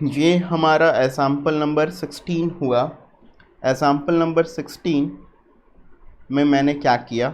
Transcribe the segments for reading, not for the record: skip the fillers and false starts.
ये हमारा example number 16 हुआ। एग्जाम्पल नंबर 16 में मैंने क्या किया।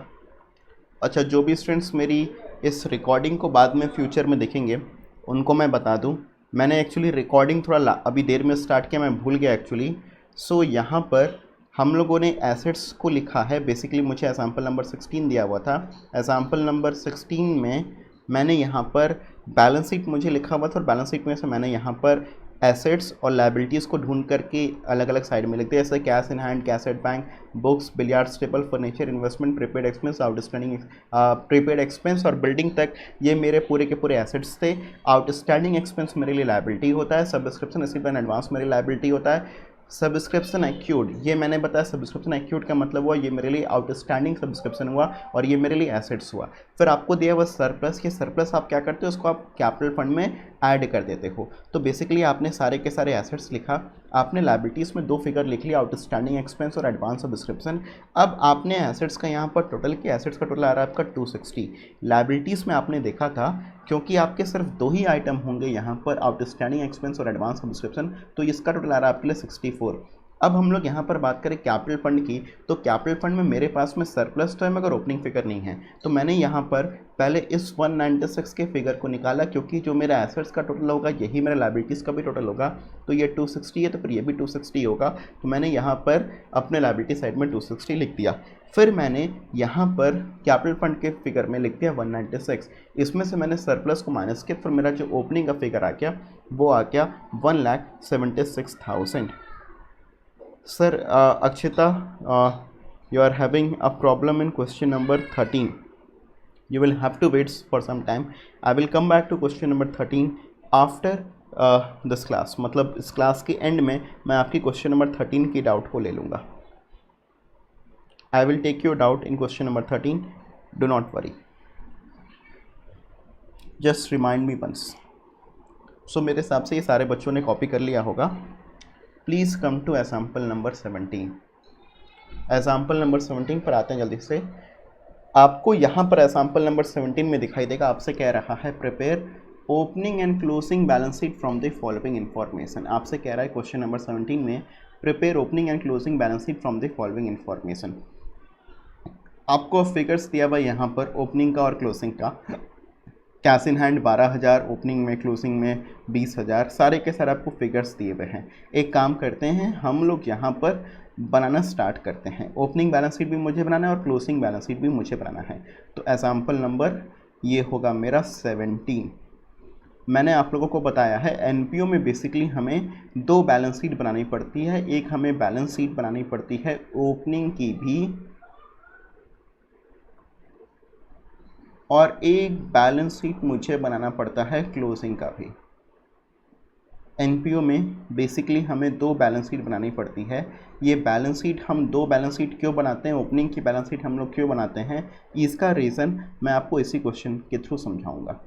अच्छा, जो भी स्टूडेंट्स मेरी इस रिकॉर्डिंग को बाद में फ्यूचर में देखेंगे उनको मैं बता दूं, मैंने एक्चुअली रिकॉर्डिंग थोड़ा अभी देर में स्टार्ट किया, मैं भूल गया एक्चुअली। सो यहाँ पर हम लोगों ने एसेट्स को लिखा है। बेसिकली मुझे एग्जाम्पल नंबर 16 दिया हुआ था। एग्जाम्पल नंबर 16 में मैंने यहाँ पर बैलेंस शीट मुझे लिखा हुआ था, और बैलेंस शीट में से मैंने यहाँ पर एसेट्स और लाइबिलिटीज़ को ढूंढ करके अलग अलग साइड में लिख दिया, जैसे cash in hand, cash at bank, books, billiards table, furniture, investment, prepaid expense, outstanding prepaid expense और बिल्डिंग तक। ये मेरे पूरे के पूरे एसेट्स थे। आउटस्टैंडिंग एक्सपेंस मेरे लिए लाइबिलिटी होता है। सब्सक्रिप्शन रिसीव्ड इन एडवांस मेरी लाइबिलिटी होता है। सब्सक्रिप्शन एक्यूड, ये मैंने बताया सब्सक्रिप्शन एक्यूड का मतलब हुआ ये मेरे लिए आउटस्टैंडिंग सब्सक्रिप्शन हुआ, और ये मेरे लिए एसेट्स हुआ। फिर आपको दिया हुआ सरप्लस, ये सरप्लस आप क्या करते हो, उसको आप कैपिटल फंड में ऐड कर देते हो। तो बेसिकली आपने सारे के सारे एसेट्स लिखा, आपने लाइबिलिटीज़ में दो फिगर लिख लिया, आउटस्टैंडिंग एक्सपेंस और एडवांस सब्सक्रिप्शन। अब आपने एसेट्स का यहाँ पर टोटल किया, एसेट्स का टोटल आ रहा है आपका 260। लाइबिलिटीज़ में आपने देखा था क्योंकि आपके सिर्फ दो ही आइटम होंगे यहाँ पर, आउटस्टैंडिंग एक्सपेंस और एडवांस सब्सक्रिप्शन, तो इसका टोटल आ रहा है आपके लिए 64। अब हम लोग यहाँ पर बात करें कैपिटल फंड की, तो कैपिटल फंड में मेरे पास में सरप्लस तो है मगर ओपनिंग फिगर नहीं है। तो मैंने यहाँ पर पहले इस 196 के फिगर को निकाला, क्योंकि जो मेरा एसेट्स का टोटल होगा यही मेरा लाइबिलिटीज़ का भी टोटल होगा। तो ये 260 है तो फिर ये भी 260 होगा। तो मैंने यहाँ पर अपने लाइबिलिटी साइड में 260 लिख दिया। फिर मैंने यहाँ पर कैपिटल फंड के फिगर में लिख दिया 196। इसमें से मैंने सरप्लस को माइनस किया, फिर मेरा जो ओपनिंग का फिगर आ गया वो आ गया 1,76,000। Sir, Akshita, you are having a problem in question number 13. You will have to wait for some time. I will come back to question number 13 after this class. मतलब इस क्लास के and में मैं आपकी question number 13 की doubt को ले लूँगा। I will take your doubt in question number 13. Do not worry. Just remind me once. So मेरे हिसाब से ये सारे बच्चों ने कॉपी कर लिया होगा। Please come to example number 17। Example number 17 पर आते हैं जल्दी से। आपको यहाँ पर एग्जाम्पल नंबर 17 में दिखाई देगा, आपसे कह रहा है prepare opening and closing balance sheet from the following information. आपसे कह रहा है क्वेश्चन नंबर 17 में prepare opening and closing balance sheet from the following information. आपको फिगर्स दिया हुआ यहाँ पर ओपनिंग का और क्लोजिंग का। कैश इन हैंड 12,000 ओपनिंग में, क्लोजिंग में 20,000, सारे के सारे आपको फिगर्स दिए हुए हैं। एक काम करते हैं, हम लोग यहाँ पर बनाना स्टार्ट करते हैं। ओपनिंग बैलेंस शीट भी मुझे बनाना है और क्लोजिंग बैलेंस शीट भी मुझे बनाना है। तो एग्जाम्पल नंबर ये होगा मेरा 17। मैंने आप लोगों को बताया है एनपीओ में बेसिकली हमें दो बैलेंस शीट बनानी पड़ती है। एक हमें बैलेंस शीट बनानी पड़ती है ओपनिंग की भी, और एक बैलेंस शीट मुझे बनाना पड़ता है क्लोजिंग का भी। एनपीओ में बेसिकली हमें दो बैलेंस शीट बनानी पड़ती है। ये बैलेंस शीट, हम दो बैलेंस शीट क्यों बनाते हैं, ओपनिंग की बैलेंस शीट हम लोग क्यों बनाते हैं, इसका रीज़न मैं आपको इसी क्वेश्चन के थ्रू समझाऊंगा।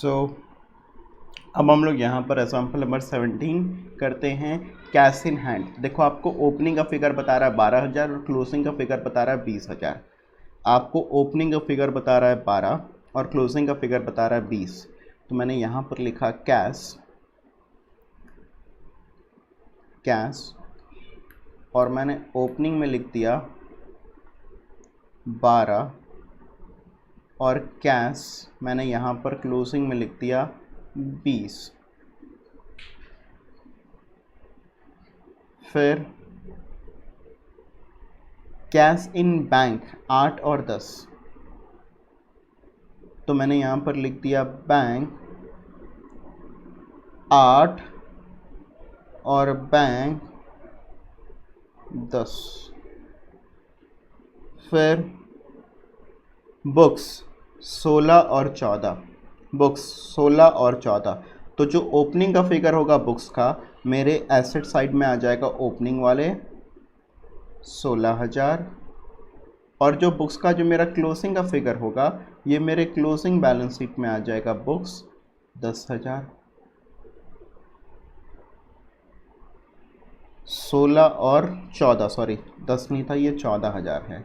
सो अब हम लोग यहाँ पर एग्जाम्पल नंबर 17 करते हैं। Cash in hand. देखो आपको ओपनिंग का फिगर बता रहा है 12,000 और क्लोजिंग का फिगर बता रहा है 20,000। आपको ओपनिंग का फिगर बता रहा है 12 और क्लोजिंग का फिगर बता रहा है 20। तो मैंने यहाँ पर लिखा कैश और मैंने ओपनिंग में लिख दिया 12 और कैश मैंने यहाँ पर क्लोजिंग में लिख दिया 20। फिर कैश इन बैंक 8 और 10, तो मैंने यहाँ पर लिख दिया बैंक 8 और बैंक 10। फिर बुक्स 16 और 14, बुक्स 16 और 14। तो जो ओपनिंग का फिगर होगा बुक्स का मेरे एसेट साइड में आ जाएगा ओपनिंग वाले 16,000 और जो बुक्स का जो मेरा क्लोजिंग का फिगर होगा ये मेरे क्लोजिंग बैलेंस शीट में आ जाएगा बुक्स 10,000। 16 और 14, सॉरी 10 नहीं था, ये 14,000 है।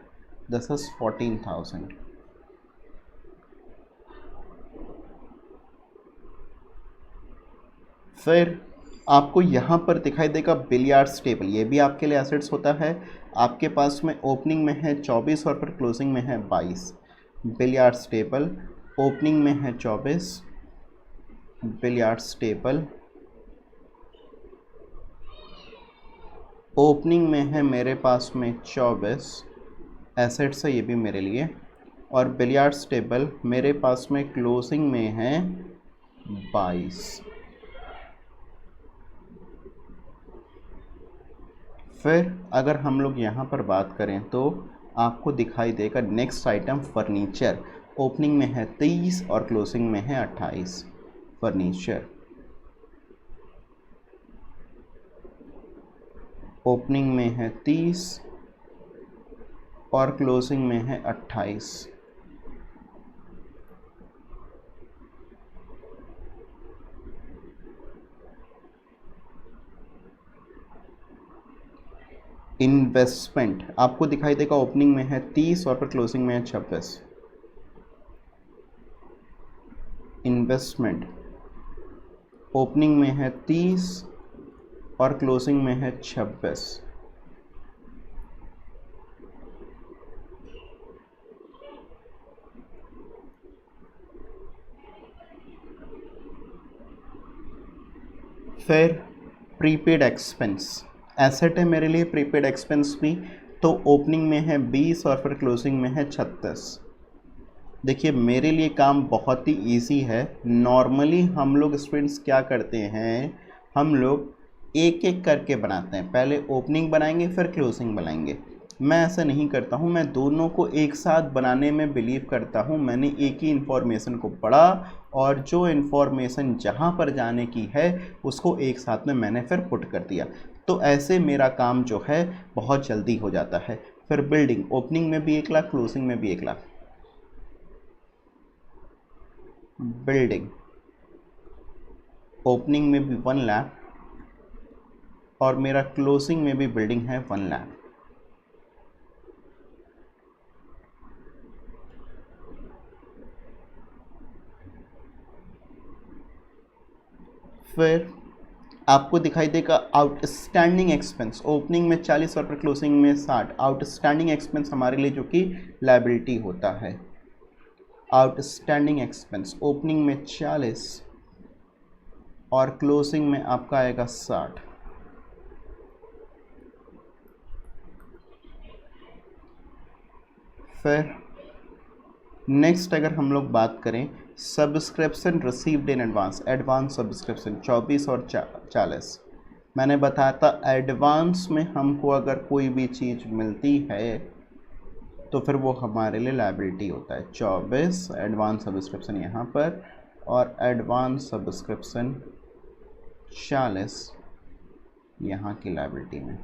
This is 14,000। फिर आपको यहाँ पर दिखाई देगा बिलियर्ड्स टेबल, ये भी आपके लिए एसेट्स होता है। आपके पास में ओपनिंग में है 24 और फिर क्लोजिंग में है 22। बिलियर्ड्स टेबल ओपनिंग में है 24, बिलियर्ड्स टेबल ओपनिंग में है मेरे पास में 24 एसेट्स है ये भी मेरे लिए, और बिलियर्ड्स टेबल मेरे पास में क्लोजिंग में है 22। फिर अगर हम लोग यहाँ पर बात करें तो आपको दिखाई देगा नेक्स्ट आइटम फर्नीचर, ओपनिंग में है 30 और क्लोजिंग में है 28। फर्नीचर ओपनिंग में है 30 और क्लोजिंग में है 28। इन्वेस्टमेंट आपको दिखाई देगा ओपनिंग में है 30 और फिर क्लोजिंग में है 26। इन्वेस्टमेंट ओपनिंग में है 30 और क्लोजिंग में है 26। फिर प्रीपेड एक्सपेंस एसेट है मेरे लिए प्रीपेड एक्सपेंस भी, तो ओपनिंग में है 20 और फिर क्लोजिंग में है 36। देखिए मेरे लिए काम बहुत ही इजी है। नॉर्मली हम लोग स्टूडेंट्स क्या करते हैं, हम लोग एक एक करके बनाते हैं, पहले ओपनिंग बनाएंगे फिर क्लोजिंग बनाएंगे। मैं ऐसा नहीं करता हूँ, मैं दोनों को एक साथ बनाने में बिलीव करता हूँ। मैंने एक ही इन्फॉर्मेशन को पढ़ा और जो इन्फॉर्मेशन जहाँ पर जाने की है उसको एक साथ में मैंने फिर पुट कर दिया, तो ऐसे मेरा काम जो है बहुत जल्दी हो जाता है। फिर बिल्डिंग ओपनिंग में भी 1 लाख क्लोजिंग में भी 1 लाख। बिल्डिंग ओपनिंग में भी 1 लाख और मेरा क्लोजिंग में भी बिल्डिंग है 1 लाख। फिर आपको दिखाई देगा आउटस्टैंडिंग एक्सपेंस, ओपनिंग में 40 और फिर क्लोजिंग में 60। आउटस्टैंडिंग एक्सपेंस हमारे लिए जो कि लायबिलिटी होता है। आउटस्टैंडिंग एक्सपेंस ओपनिंग में 40 और क्लोजिंग में आपका आएगा 60। फिर नेक्स्ट अगर हम लोग बात करें subscription received in advance, advance subscription 24 और 40। मैंने बताया था एडवांस में हमको अगर कोई भी चीज़ मिलती है तो फिर वो हमारे लिए लायबिलिटी होता है। 24 एडवांस सब्सक्रिप्शन यहाँ पर और एडवांस सब्सक्रिप्शन 40 यहाँ की लायबिलिटी में।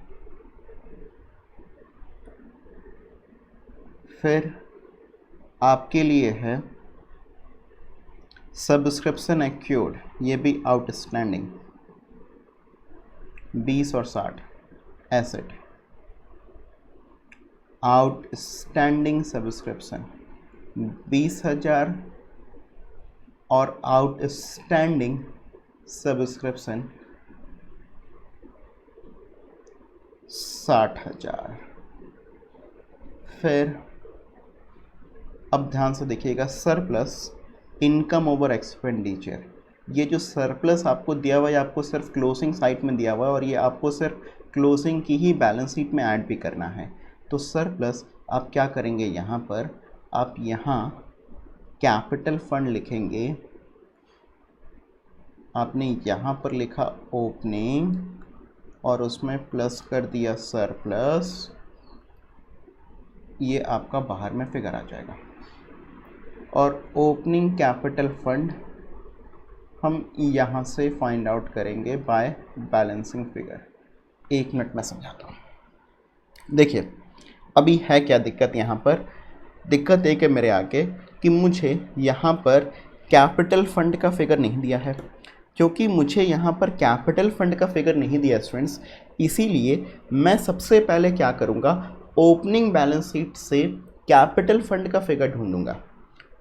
फिर आपके लिए है सब्सक्रिप्शन एक्यूर्ड, ये भी आउटस्टैंडिंग 20 और 60 एसेट, आउटस्टैंडिंग सब्सक्रिप्शन 20,000 और आउटस्टैंडिंग सब्सक्रिप्शन 60,000। फिर अब ध्यान से देखिएगा, सरप्लस इनकम ओवर एक्सपेंडिचर, ये जो सरप्लस आपको दिया हुआ है आपको सिर्फ क्लोजिंग साइट में दिया हुआ है और ये आपको सिर्फ क्लोजिंग की ही बैलेंस शीट में ऐड भी करना है। तो सरप्लस आप क्या करेंगे, यहाँ पर आप यहाँ कैपिटल फंड लिखेंगे, आपने यहाँ पर लिखा ओपनिंग और उसमें प्लस कर दिया सरप्लस, ये आपका बाहर में फिगर आ जाएगा। और ओपनिंग कैपिटल फंड हम यहाँ से फाइंड आउट करेंगे बाय बैलेंसिंग फिगर। 1 मिनट में समझाता हूँ। देखिए अभी है क्या दिक्कत, यहाँ पर दिक्कत एक है मेरे आगे कि मुझे यहाँ पर कैपिटल फंड का फिगर नहीं दिया है। क्योंकि मुझे यहाँ पर कैपिटल फंड का फिगर नहीं दिया स्टूडेंट्स, इसीलिए मैं सबसे पहले क्या करूँगा, ओपनिंग बैलेंस शीट से कैपिटल फंड का फिगर ढूंढूंगा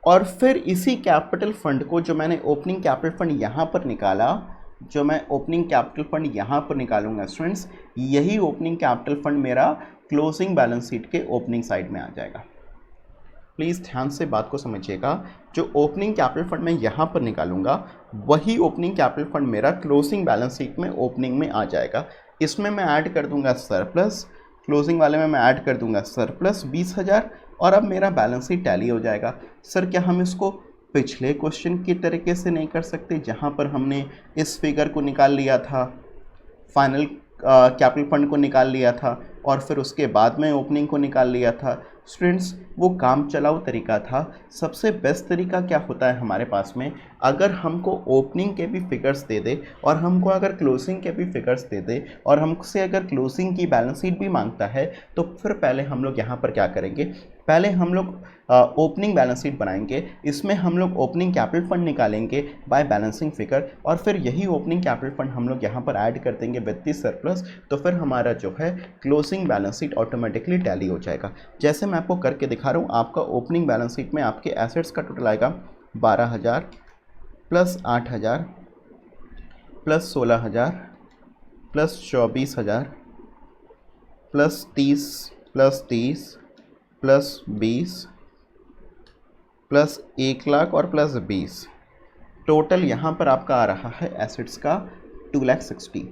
और फिर इसी कैपिटल फंड को जो मैंने ओपनिंग कैपिटल फंड यहाँ पर निकाला, जो मैं ओपनिंग कैपिटल फंड यहाँ पर निकालूंगा स्टूडेंट्स, यही ओपनिंग कैपिटल फंड मेरा क्लोजिंग बैलेंस शीट के ओपनिंग साइड में आ जाएगा। प्लीज़ ध्यान से बात को समझिएगा, जो ओपनिंग कैपिटल फंड मैं यहाँ पर निकालूंगा वही ओपनिंग कैपिटल फंड मेरा क्लोजिंग बैलेंस शीट में ओपनिंग में आ जाएगा। इसमें मैं ऐड कर दूंगा सरप्लस, क्लोजिंग वाले में मैं ऐड कर दूंगा सरप्लस 20,000 और अब मेरा बैलेंस शीट टैली हो जाएगा। सर क्या हम इसको पिछले क्वेश्चन की तरीके से नहीं कर सकते जहाँ पर हमने इस फिगर को निकाल लिया था, फाइनल कैपिटल फंड को निकाल लिया था और फिर उसके बाद में ओपनिंग को निकाल लिया था? स्टूडेंट्स वो काम चलाऊ तरीका था। सबसे बेस्ट तरीका क्या होता है हमारे पास में, अगर हमको ओपनिंग के भी फिगर्स दे दे और हमको अगर क्लोजिंग के भी फिगर्स दे दे और हमसे अगर क्लोजिंग की बैलेंस शीट भी मांगता है तो फिर पहले हम लोग यहाँ पर क्या करेंगे, पहले हम लोग ओपनिंग बैलेंस शीट बनाएंगे, इसमें हम लोग ओपनिंग कैपिटल फंड निकालेंगे बाय बैलेंसिंग फिगर और फिर यही ओपनिंग कैपिटल फंड हम लोग यहाँ पर ऐड कर देंगे विद द सरप्लस, तो फिर हमारा जो है closing balance sheet automatically tally हो जाएगा। जैसे मैं आपको करके दिखा रहा हूँ, आपका ओपनिंग बैलेंस शीट में आपके एसेट्स का टोटल आएगा 12,000 plus 8,000 plus 16,000 plus 24,000 plus 30 plus 30 plus 20 plus 1,00,000 और प्लस 20, टोटल यहाँ पर आपका आ रहा है एसेट्स का 2,60,000।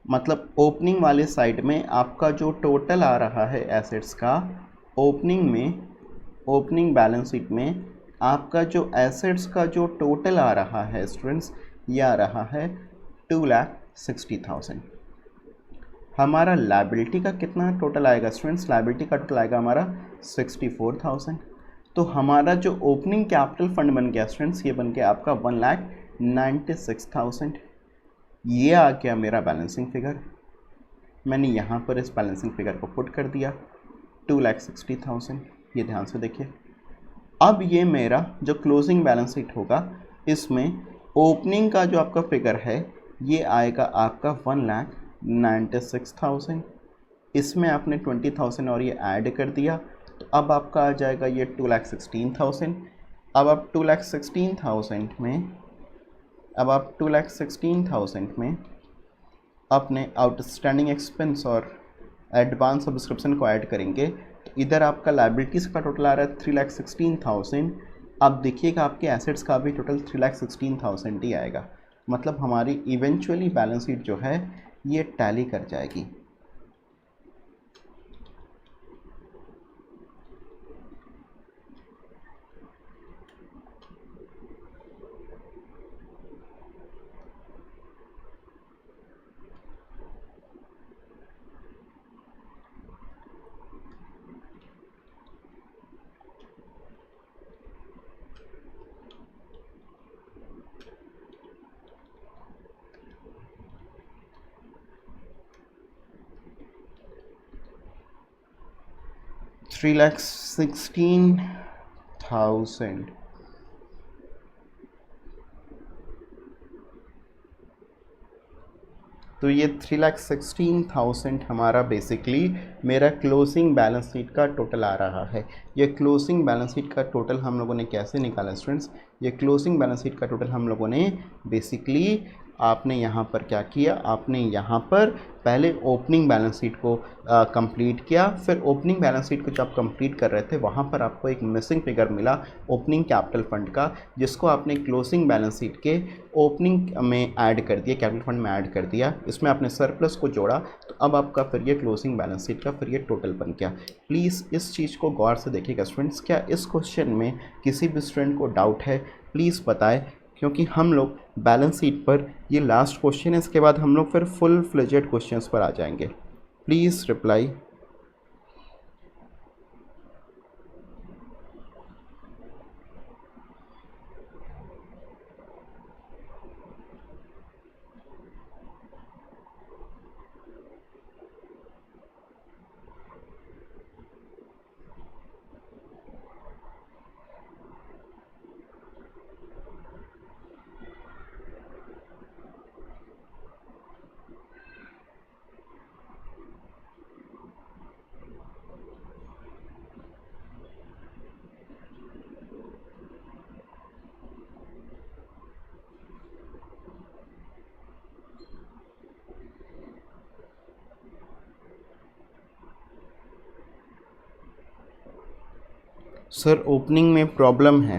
मतलब ओपनिंग वाले साइड में आपका जो टोटल आ रहा है एसेट्स का, ओपनिंग में, ओपनिंग बैलेंस शीट में आपका जो एसेट्स का जो टोटल आ रहा है स्टूडेंट्स, ये आ रहा है 2,60,000। हमारा लायबिलिटी का कितना टोटल आएगा स्टूडेंट्स, लायबिलिटी का टोटल आएगा हमारा 64,000। तो हमारा जो ओपनिंग कैपिटल फंड बन गया स्टूडेंट्स, ये बन गया आपका 1,96,000। ये आ गया मेरा बैलेंसिंग फिगर। मैंने यहाँ पर इस बैलेंसिंग फिगर को पुट कर दिया 2,60,000। ये ध्यान से देखिए। अब ये मेरा जो क्लोजिंग बैलेंस शीट होगा, इसमें ओपनिंग का जो आपका फिगर है ये आएगा आपका 1,96,000। इसमें आपने 20,000 और ये ऐड कर दिया तो अब आपका आ जाएगा ये 2,16,000। अब आप 2,16,000 में, अब आप 2,16,000 में अपने आउटस्टैंडिंग एक्सपेंस और एडवांस सब्सक्रिप्शन को ऐड करेंगे तो इधर आपका लायबिलिटीज़ का टोटल आ रहा है 3,16,000। अब देखिएगा आपके एसेट्स का भी टोटल 3,16,000 ही आएगा। मतलब हमारी इवेंचुअली बैलेंस शीट जो है ये टैली कर जाएगी। $3,16,000 तो ये 3,16,000 हमारा बेसिकली मेरा क्लोजिंग बैलेंस शीट का टोटल आ रहा है। ये क्लोजिंग बैलेंस शीट का टोटल हम लोगों ने कैसे निकाला स्टूडेंट्स? ये क्लोजिंग बैलेंस शीट का टोटल हम लोगों ने बेसिकली, आपने यहाँ पर क्या किया, आपने यहाँ पर पहले ओपनिंग बैलेंस शीट को कंप्लीट किया। फिर ओपनिंग बैलेंस शीट को जब कंप्लीट कर रहे थे वहाँ पर आपको एक मिसिंग फिगर मिला ओपनिंग कैपिटल फंड का, जिसको आपने क्लोजिंग बैलेंस शीट के ओपनिंग में ऐड कर दिया, कैपिटल फंड में ऐड कर दिया। इसमें आपने सरप्लस को जोड़ा, तो अब आपका फिर ये क्लोजिंग बैलेंस शीट का फिर ये टोटल बन गया। प्लीज़ इस चीज़ को गौर से देखिएगा स्टूडेंट्स। क्या इस क्वेश्चन में किसी भी स्टूडेंट को डाउट है? प्लीज़ बताएं, क्योंकि हम लोग बैलेंस शीट पर ये लास्ट क्वेश्चन है, इसके बाद हम लोग फिर फुल फ्लेजेड क्वेश्चंस पर आ जाएंगे। Please reply. सर ओपनिंग में प्रॉब्लम है,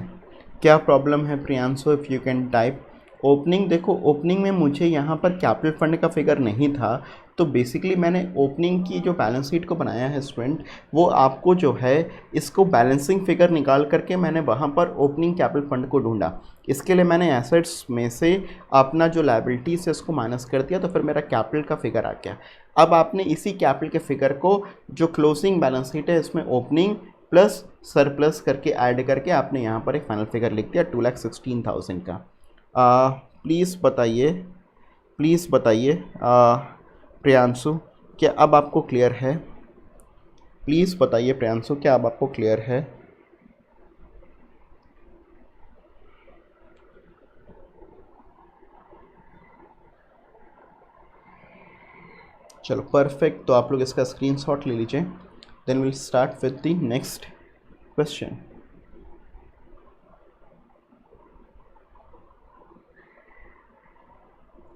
क्या प्रॉब्लम है Priyanshu? If you can type opening. देखो ओपनिंग में मुझे यहाँ पर कैपिटल फंड का फिगर नहीं था, तो बेसिकली मैंने ओपनिंग की जो बैलेंस शीट को बनाया है स्टूडेंट, वो आपको जो है इसको बैलेंसिंग फिगर निकाल करके मैंने वहाँ पर ओपनिंग कैपिटल फंड को ढूंढा। इसके लिए मैंने एसेट्स में से अपना जो लायबिलिटीज़ है उसको माइनस कर दिया, तो फिर मेरा कैपिटल का फिगर आ गया। अब आपने इसी कैपिटल के फिगर को जो क्लोजिंग बैलेंस शीट है इसमें ओपनिंग प्लस सरप्लस करके ऐड करके आपने यहाँ पर एक फाइनल फिगर लिख दिया 2,16,000 का। प्लीज़ बताइए, प्लीज़ बताइए प्रियांशु, क्या अब आपको क्लियर है? प्लीज़ बताइए प्रियांशु, क्या अब आपको क्लियर है? चलो परफेक्ट, तो आप लोग इसका स्क्रीनशॉट ले लीजिए। Then will start with the next question.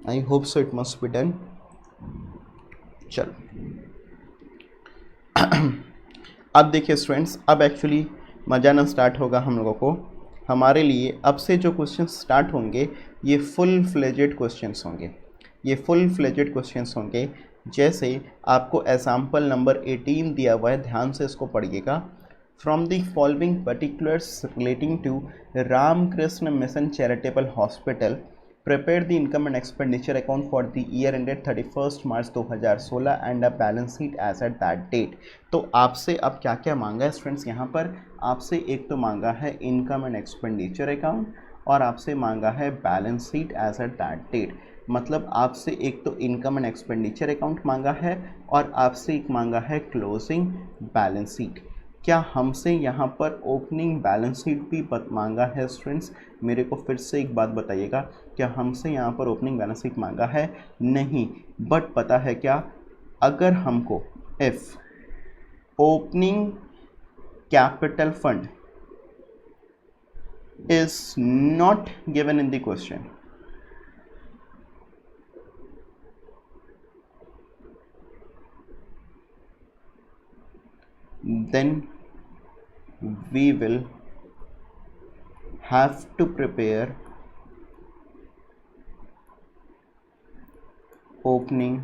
I hope so it must be done. चलो अब देखिए स्टूडेंट्स, अब एक्चुअली मज़ा ना स्टार्ट होगा हम लोगों को। हमारे लिए अब से जो क्वेश्चन स्टार्ट होंगे ये फुल फ्लेजेड क्वेश्चंस होंगे, ये फुल फ्लेजेड क्वेश्चंस होंगे। जैसे आपको एग्जाम्पल नंबर 18 दिया हुआ है, ध्यान से इसको पढ़िएगा। From the following particulars relating to Ramakrishna Mission charitable hospital prepare the income and expenditure account for the year ended 31 March 2016 and a balance sheet as at that date. तो आपसे अब क्या क्या मांगा है स्टूडेंट्स? यहाँ पर आपसे एक तो मांगा है इनकम एंड एक्सपेंडिचर अकाउंट और आपसे मांगा है balance sheet as at that date. मतलब आपसे एक तो इनकम एंड एक्सपेंडिचर अकाउंट मांगा है और आपसे एक मांगा है क्लोजिंग बैलेंस शीट। क्या हमसे यहाँ पर ओपनिंग बैलेंस शीट भी मांगा है स्टूडेंट्स? मेरे को फिर से एक बात बताइएगा, क्या हमसे यहाँ पर ओपनिंग बैलेंस शीट मांगा है? नहीं। बट पता है क्या, अगर हमको if opening capital fund is not given in the question, then we will have to prepare opening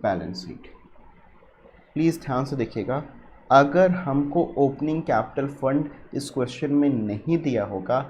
balance sheet। Please ध्यान से देखिएगा, अगर हमको ओपनिंग कैपिटल फंड इस क्वेश्चन में नहीं दिया होगा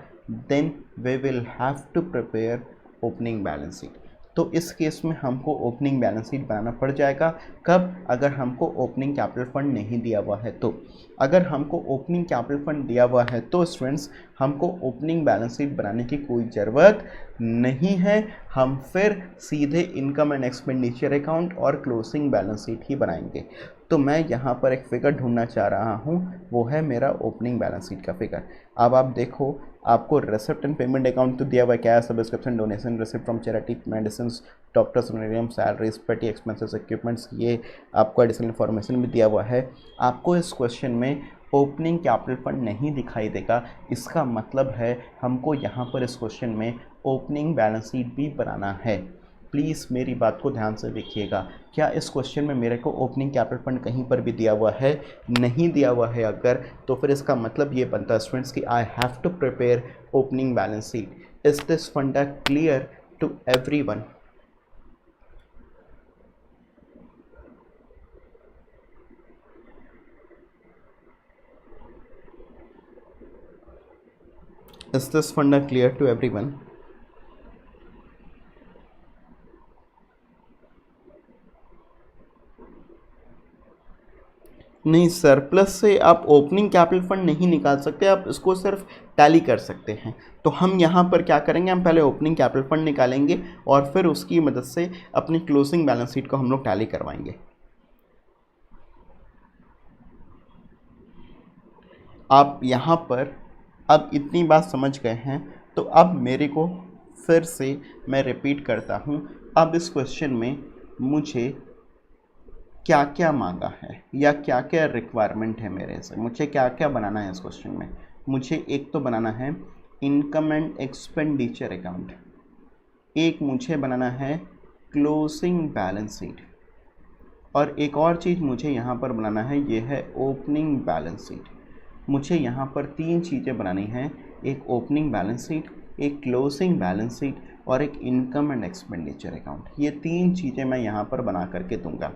then we will have to prepare opening balance sheet. तो इस केस में हमको ओपनिंग बैलेंस शीट बनाना पड़ जाएगा। कब? अगर हमको ओपनिंग कैपिटल फंड नहीं दिया हुआ है तो। अगर हमको ओपनिंग कैपिटल फंड दिया हुआ है तो स्टूडेंट्स हमको ओपनिंग बैलेंस शीट बनाने की कोई ज़रूरत नहीं है, हम फिर सीधे इनकम एंड एक्सपेंडिचर अकाउंट और क्लोजिंग बैलेंस शीट ही बनाएंगे। तो मैं यहाँ पर एक फ़िगर ढूंढना चाह रहा हूँ, वो है मेरा ओपनिंग बैलेंस शीट का फिगर। अब आप देखो, आपको रिसिप्ट एंड पेमेंट अकाउंट तो दिया हुआ है, क्या है, subscription, donation, receipt from charity, medicine, doctors honorarium, salaries, पेटी एक्सपेंसेस, इक्विपमेंट्स, ये आपको एडिशनल इन्फॉर्मेशन भी दिया हुआ है। आपको इस क्वेश्चन में ओपनिंग कैपिटल फंड नहीं दिखाई देगा, इसका मतलब है हमको यहाँ पर इस क्वेश्चन में ओपनिंग बैलेंस शीट भी बनाना है। प्लीज़ मेरी बात को ध्यान से देखिएगा, क्या इस क्वेश्चन में मेरे को ओपनिंग कैपिटल फंड कहीं पर भी दिया हुआ है? नहीं दिया हुआ है अगर, तो फिर इसका मतलब ये बनता है स्टूडेंट्स कि I have to prepare opening balance sheet. Is this funda clear to everyone? Is this funda clear to everyone? नहीं, सरप्लस से आप ओपनिंग कैपिटल फंड नहीं निकाल सकते, आप इसको सिर्फ टैली कर सकते हैं। तो हम यहाँ पर क्या करेंगे, हम पहले ओपनिंग कैपिटल फंड निकालेंगे और फिर उसकी मदद से अपनी क्लोजिंग बैलेंस शीट को हम लोग टैली करवाएंगे। आप यहाँ पर अब इतनी बात समझ गए हैं, तो अब मेरे को फिर से मैं रिपीट करता हूँ, अब इस क्वेश्चन में मुझे क्या क्या मांगा है या क्या क्या रिक्वायरमेंट है मेरे से, मुझे क्या क्या बनाना है इस क्वेश्चन में। मुझे एक तो बनाना है इनकम एंड एक्सपेंडिचर अकाउंट, एक मुझे बनाना है क्लोजिंग बैलेंस शीट, और एक और चीज़ मुझे यहाँ पर बनाना है, ये है ओपनिंग बैलेंस शीट। मुझे यहाँ पर तीन चीज़ें बनानी हैं, एक ओपनिंग बैलेंस शीट, एक क्लोजिंग बैलेंस शीट और एक इनकम एंड एक्सपेंडिचर अकाउंट। ये तीन चीज़ें मैं यहाँ पर बना करके दूंगा।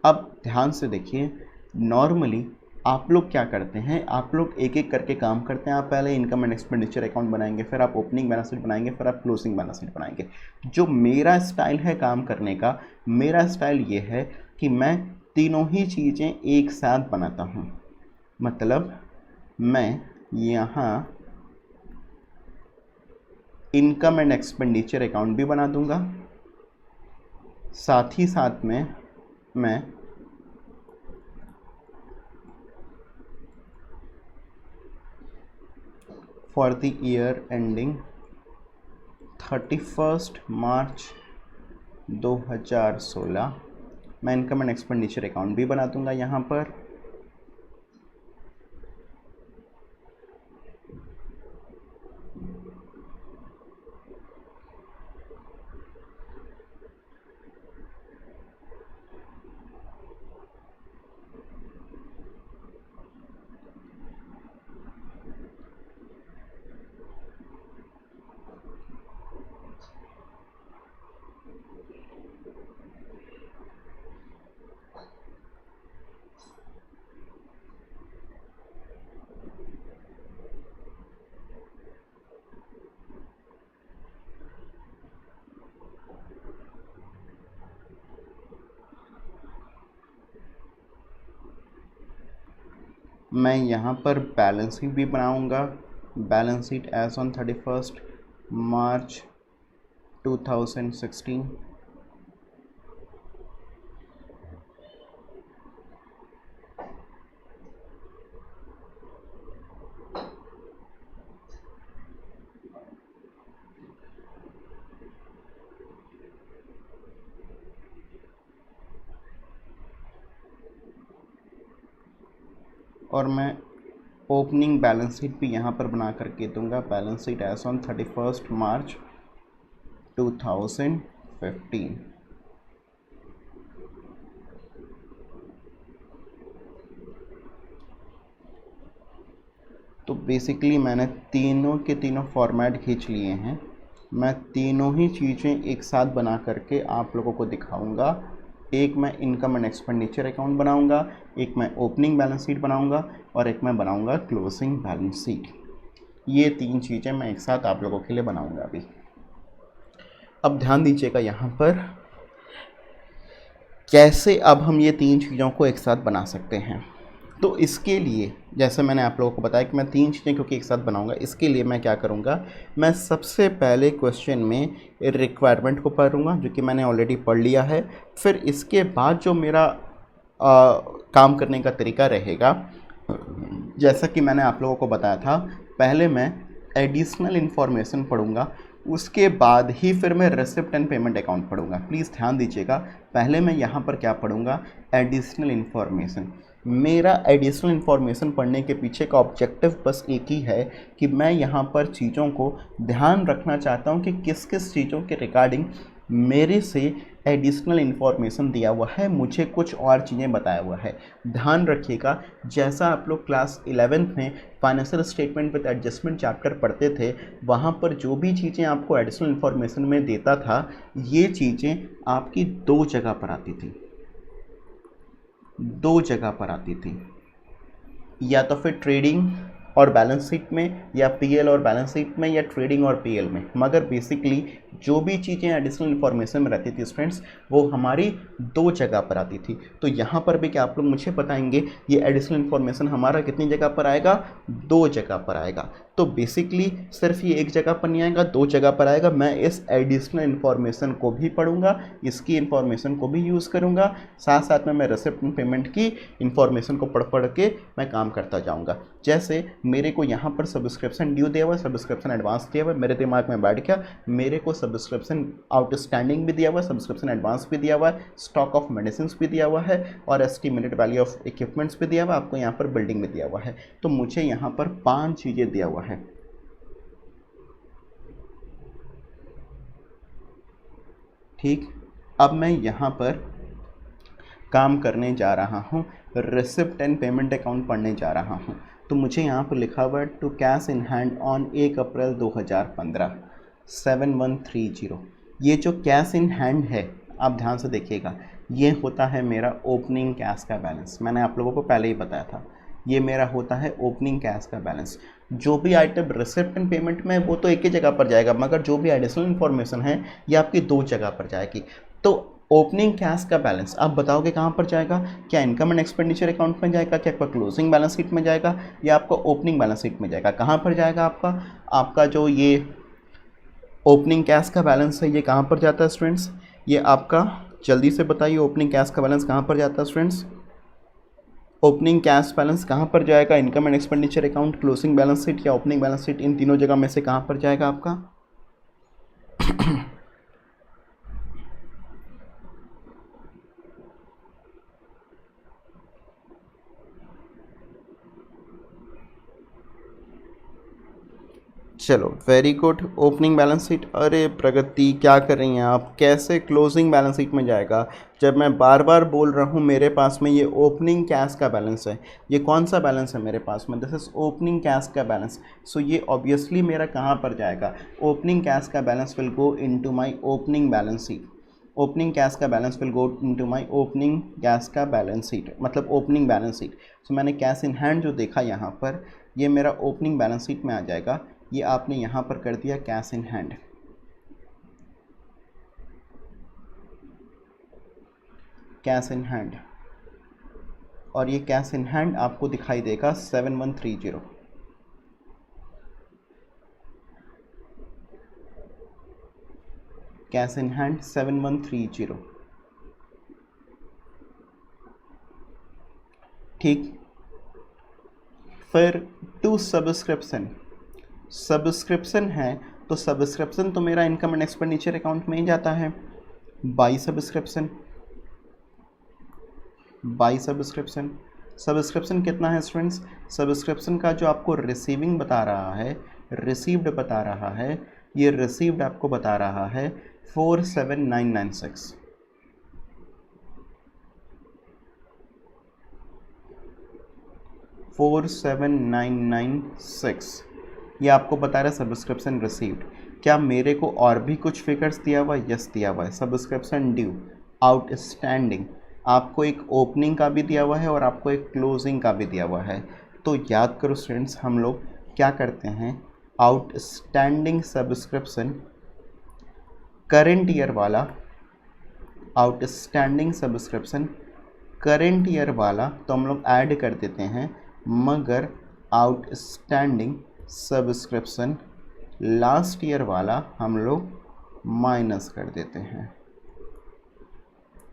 अब ध्यान से देखिए, नॉर्मली आप लोग क्या करते हैं, आप लोग एक एक करके काम करते हैं। आप पहले इनकम एंड एक्सपेंडिचर अकाउंट बनाएंगे, फिर आप ओपनिंग बैलेंस शीट बनाएंगे, फिर आप क्लोजिंग बैलेंस शीट बनाएंगे। जो मेरा स्टाइल है काम करने का, मेरा स्टाइल ये है कि मैं तीनों ही चीज़ें एक साथ बनाता हूँ। मतलब मैं यहाँ इनकम एंड एक्सपेंडिचर अकाउंट भी बना दूंगा, साथ ही साथ में मैं for the year ending 31 March 2016 मैं इनकम एंड एक्सपेंडिचर अकाउंट भी बना दूंगा यहाँ पर। मैं यहाँ पर बैलेंस शीट भी बनाऊँगा, balance sheet as on 31 March 2016। और मैं ओपनिंग बैलेंस शीट भी यहाँ पर बना करके दूंगा, बैलेंस शीट एज ऑन 31 मार्च 2015। तो बेसिकली मैंने तीनों के तीनों फॉर्मेट खींच लिए हैं। मैं तीनों ही चीज़ें एक साथ बना करके आप लोगों को दिखाऊंगा। एक मैं इनकम एंड एक्सपेंडिचर अकाउंट बनाऊंगा, एक मैं ओपनिंग बैलेंस शीट बनाऊंगा और एक मैं बनाऊंगा क्लोजिंग बैलेंस शीट। ये तीन चीज़ें मैं एक साथ आप लोगों के लिए बनाऊंगा अभी। अब ध्यान दीजिएगा यहाँ पर, कैसे अब हम ये तीन चीज़ों को एक साथ बना सकते हैं। तो इसके लिए जैसे मैंने आप लोगों को बताया कि मैं तीन चीज़ें क्योंकि एक साथ बनाऊंगा, इसके लिए मैं क्या करूंगा, मैं सबसे पहले क्वेश्चन में रिक्वायरमेंट को पढ़ूंगा जो कि मैंने ऑलरेडी पढ़ लिया है। फिर इसके बाद जो मेरा काम करने का तरीका रहेगा, जैसा कि मैंने आप लोगों को बताया था, पहले मैं एडिशनल इन्फॉर्मेशन पढ़ूंगा, उसके बाद ही फिर मैं रिसिप्ट एंड पेमेंट अकाउंट पढ़ूंगा। प्लीज़ ध्यान दीजिएगा, पहले मैं यहाँ पर क्या पढ़ूंगा, एडिशनल इन्फॉर्मेशन। मेरा एडिशनल इन्फॉर्मेशन पढ़ने के पीछे का ऑब्जेक्टिव बस एक ही है कि मैं यहाँ पर चीज़ों को ध्यान रखना चाहता हूँ कि किस किस चीज़ों के रिगार्डिंग मेरे से एडिशनल इन्फॉर्मेशन दिया हुआ है, मुझे कुछ और चीज़ें बताया हुआ है। ध्यान रखिएगा, जैसा आप लोग क्लास 11th में financial statement with adjustment chapter पढ़ते थे, वहाँ पर जो भी चीज़ें आपको एडिशनल इन्फॉर्मेशन में देता था, ये चीज़ें आपकी दो जगह पर आती थी, दो जगह पर आती थी, या तो फिर ट्रेडिंग और बैलेंस शीट में, या पीएल और बैलेंस शीट में, या ट्रेडिंग और पीएल में। मगर बेसिकली जो भी चीज़ें एडिशनल इन्फॉर्मेशन में रहती थी स्टूडेंट्स, वो हमारी दो जगह पर आती थी। तो यहाँ पर भी क्या आप लोग मुझे बताएंगे, ये एडिशनल इन्फॉर्मेशन हमारा कितनी जगह पर आएगा, दो जगह पर आएगा। तो बेसिकली सिर्फ ये एक जगह पर नहीं आएगा, दो जगह पर आएगा। मैं इस एडिशनल इन्फॉर्मेशन को भी पढ़ूंगा, इसकी इन्फॉर्मेशन को भी यूज़ करूंगा, साथ साथ में मैं रिसिप्ट एंड पेमेंट की इन्फॉर्मेशन को पढ़ के मैं काम करता जाऊंगा। जैसे मेरे को यहाँ पर सब्सक्रिप्शन ड्यू दिया हुआ है, सब्सक्रिप्शन एडवांस दिया हुआ है, मेरे दिमाग में बैठ गया, मेरे को सब्सक्रिप्शन आउटस्टैंडिंग भी दिया हुआ है, सब्सक्रिप्शन एडवांस भी दिया हुआ है, स्टॉक ऑफ मेडिसिन भी दिया हुआ है, और एस्टिमेटेड वैल्यू ऑफ इक्विपमेंट्स भी दिया हुआ है, आपको यहाँ पर बिल्डिंग भी दिया हुआ है। तो मुझे यहाँ पर 5 चीज़ें दिया हुआ है। ठीक, अब मैं यहाँ पर काम करने जा रहा हूँ, रिसिप्ट एंड पेमेंट अकाउंट पढ़ने जा रहा हूँ। तो मुझे यहाँ पर लिखा हुआ है to cash in hand on 1 April 2015 7130। ये जो कैश इन हैंड है, आप ध्यान से देखिएगा, ये होता है मेरा ओपनिंग कैश का बैलेंस। मैंने आप लोगों को पहले ही बताया था, ये मेरा होता है ओपनिंग कैश का बैलेंस। जो भी आइटम रिसिप्ट एंड पेमेंट में वो तो एक ही जगह पर जाएगा, मगर जो भी एडिशनल इन्फॉर्मेशन है ये आपकी दो जगह पर जाएगी। तो ओपनिंग कैश का बैलेंस आप बताओगे कहाँ पर जाएगा, क्या इनकम एंड एक्सपेंडिचर अकाउंट में जाएगा, क्या आपका क्लोजिंग बैलेंस शीट में जाएगा, या आपका ओपनिंग बैलेंस शीट में जाएगा? कहाँ पर जाएगा आपका जो ये ओपनिंग कैश का बैलेंस है, ये कहाँ पर जाता है स्टूडेंट्स? ये आपका, जल्दी से बताइए, ओपनिंग कैश का बैलेंस कहाँ पर जाता है स्टूडेंट्स? ओपनिंग कैश बैलेंस कहाँ पर जाएगा? Income and expenditure account, closing balance sheet या ओपनिंग बैलेंस शीट, इन तीनों जगह में से कहाँ पर जाएगा आपका? चलो very good, opening balance sheet. अरे प्रगति क्या कर रही हैं आप, कैसे क्लोजिंग बैलेंस शीट में जाएगा? जब मैं बार बार बोल रहा हूँ मेरे पास में ये ओपनिंग कैश का बैलेंस है, ये कौन सा बैलेंस है मेरे पास में? दिस इज ओपनिंग कैश का बैलेंस। सो ये ऑब्वियसली मेरा कहाँ पर जाएगा? ओपनिंग कैश का balance will go into my opening balance sheet. Opening cash का balance will go into my opening cash का बैलेंस शीट, मतलब ओपनिंग बैलेंस शीट। सो मैंने कैश इन हैंड जो देखा यहाँ पर, ये मेरा ओपनिंग बैलेंस शीट में आ जाएगा। ये आपने यहाँ पर कर दिया cash in hand, cash in hand, और ये कैश इन हैंड आपको दिखाई देगा 7130। Cash in hand 7130। ठीक, फिर टू सब्सक्रिप्शन, सब्सक्रिप्शन है तो सब्सक्रिप्शन तो मेरा इनकम एंड एक्सपेंडिचर अकाउंट में ही जाता है। By subscription, by subscription, subscription कितना है स्टूडेंट्स? सब्सक्रिप्शन का जो आपको रिसीविंग बता रहा है, रिसीव्ड बता रहा है, ये रिसीव्ड आपको बता रहा है 47996। 47996 ये आपको बता रहा है सब्सक्रिप्शन रिसीव्ड। क्या मेरे को और भी कुछ फिगर्स दिया हुआ है? यस दिया हुआ है। सब्सक्रिप्शन ड्यू, आउटस्टैंडिंग, आपको एक ओपनिंग का भी दिया हुआ है और आपको एक क्लोजिंग का भी दिया हुआ है। तो याद करो स्टूडेंट्स, हम लोग क्या करते हैं, आउटस्टैंडिंग सब्सक्रिप्शन करेंट ईयर वाला, आउटस्टैंडिंग सब्सक्रिप्शन करेंट ईयर वाला तो हम लोग ऐड कर देते हैं, मगर आउटस्टैंडिंग सब्सक्रिप्शन लास्ट ईयर वाला हम लोग माइनस कर देते हैं।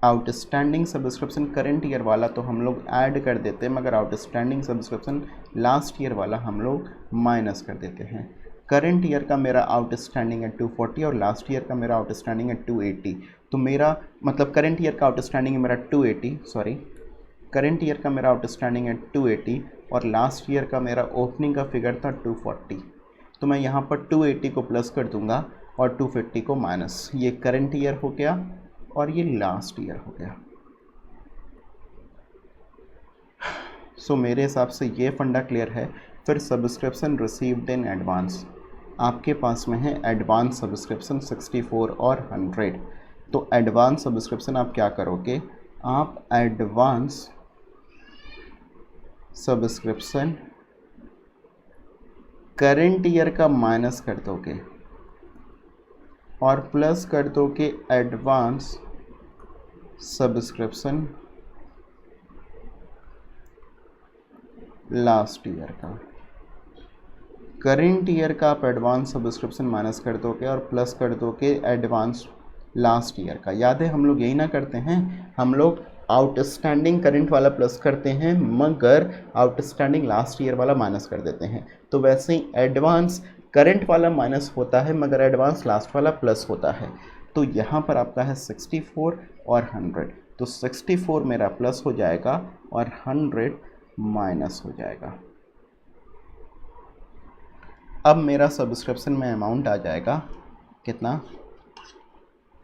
आउटस्टैंडिंग सब्सक्रिप्शन करंट ईयर वाला तो हम लोग ऐड कर देते हैं, मगर आउटस्टैंडिंग सब्सक्रिप्शन लास्ट ईयर वाला हम लोग माइनस कर देते हैं। करंट ईयर का मेरा आउटस्टैंडिंग है 240 और लास्ट ईयर का मेरा आउटस्टैंडिंग है 280। तो मेरा मतलब करंट ईयर का आउटस्टैंडिंग है मेरा 280, सॉरी करंट ईयर का मेरा आउटस्टैंडिंग है 280 और लास्ट ईयर का मेरा ओपनिंग का फिगर था 240। तो मैं यहाँ पर 280 को प्लस कर दूंगा और 250 को माइनस। ये करंट ईयर हो गया और ये लास्ट ईयर हो गया। सो मेरे हिसाब से ये फंडा क्लियर है। फिर सब्सक्रिप्शन रिसीव्ड इन एडवांस, आपके पास में है एडवांस सब्सक्रिप्शन 64 और 100। तो एडवांस सब्सक्रिप्शन आप क्या करोगे, आप एडवांस सब्सक्रिप्शन करंट ईयर का माइनस कर दोगे और प्लस कर दोगे एडवांस सब्सक्रिप्शन लास्ट ईयर का। करंट ईयर का आप एडवांस सब्सक्रिप्शन माइनस कर दोगे और प्लस कर दोगे एडवांस लास्ट ईयर का। याद है हम लोग यही ना करते हैं, हम लोग आउटस्टैंडिंग करंट वाला प्लस करते हैं मगर आउटस्टैंडिंग लास्ट ईयर वाला माइनस कर देते हैं। तो वैसे ही एडवांस करंट वाला माइनस होता है मगर एडवांस लास्ट वाला प्लस होता है। तो यहाँ पर आपका है 64 और 100, तो 64 मेरा प्लस हो जाएगा और 100 माइनस हो जाएगा। अब मेरा सब्सक्रिप्शन में अमाउंट आ जाएगा कितना,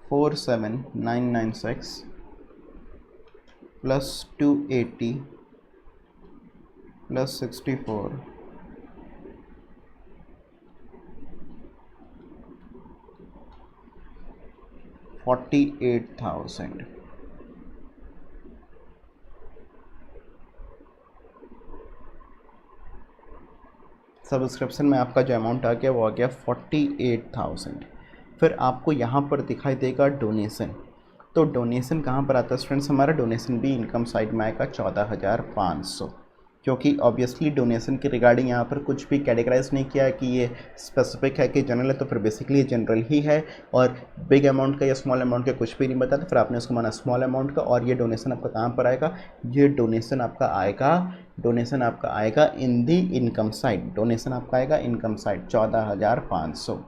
47996 प्लस 280 प्लस 64 48,000। सब्सक्रिप्शन में आपका जो अमाउंट आ गया वो आ गया 48,000। फिर आपको यहाँ पर दिखाई देगा डोनेशन। तो डोनेशन कहाँ पर आता है स्टूडेंट्स, हमारा डोनेशन भी इनकम साइड में आएगा 14,500, क्योंकि ऑब्वियसली डोनेशन के रिगार्डिंग यहाँ पर कुछ भी कैटेगराइज नहीं किया है कि ये स्पेसिफिक है कि जनरल है, तो फिर बेसिकली ये जनरल ही है और बिग अमाउंट का या स्मॉल अमाउंट का कुछ भी नहीं बताता। फिर आपने उसको माना स्मॉल अमाउंट का। और ये डोनेशन आपका कहाँ पर आएगा, ये डोनेशन आपका आएगा इन दी इनकम साइड। डोनेशन आपका आएगा इनकम साइड 14,500।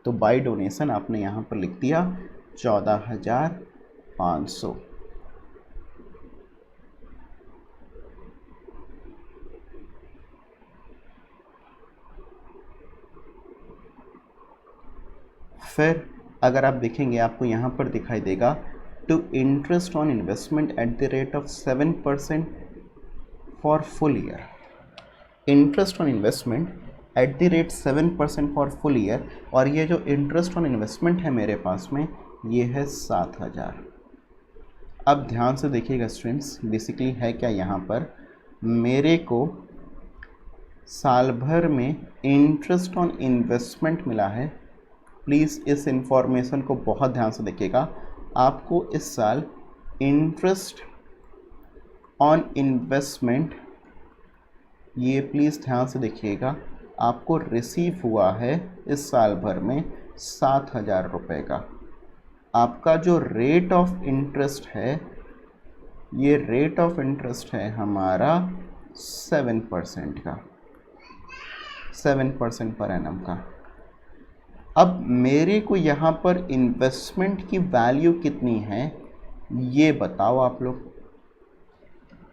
तो बाय डोनेशन आपने यहाँ पर लिख दिया 14,500। फिर अगर आप देखेंगे आपको यहाँ पर दिखाई देगा to interest on investment at the rate of 7% for full year. Interest on investment at the rate 7% for full year. और ये जो इंटरेस्ट ऑन इन्वेस्टमेंट है मेरे पास में ये है 7,000। अब ध्यान से देखिएगा स्टूडेंट्स, बेसिकली है क्या, यहाँ पर मेरे को साल भर में इंटरेस्ट ऑन इन्वेस्टमेंट मिला है। प्लीज़ इस इंफॉर्मेशन को बहुत ध्यान से देखिएगा। आपको इस साल इंटरेस्ट ऑन इन्वेस्टमेंट, ये प्लीज़ ध्यान से देखिएगा, आपको रिसीव हुआ है इस साल भर में 7,000 रुपये का। आपका जो रेट ऑफ इंटरेस्ट है, ये रेट ऑफ इंटरेस्ट है हमारा 7% का, 7% पर एनम का। अब मेरे को यहाँ पर इन्वेस्टमेंट की वैल्यू कितनी है ये बताओ आप लोग।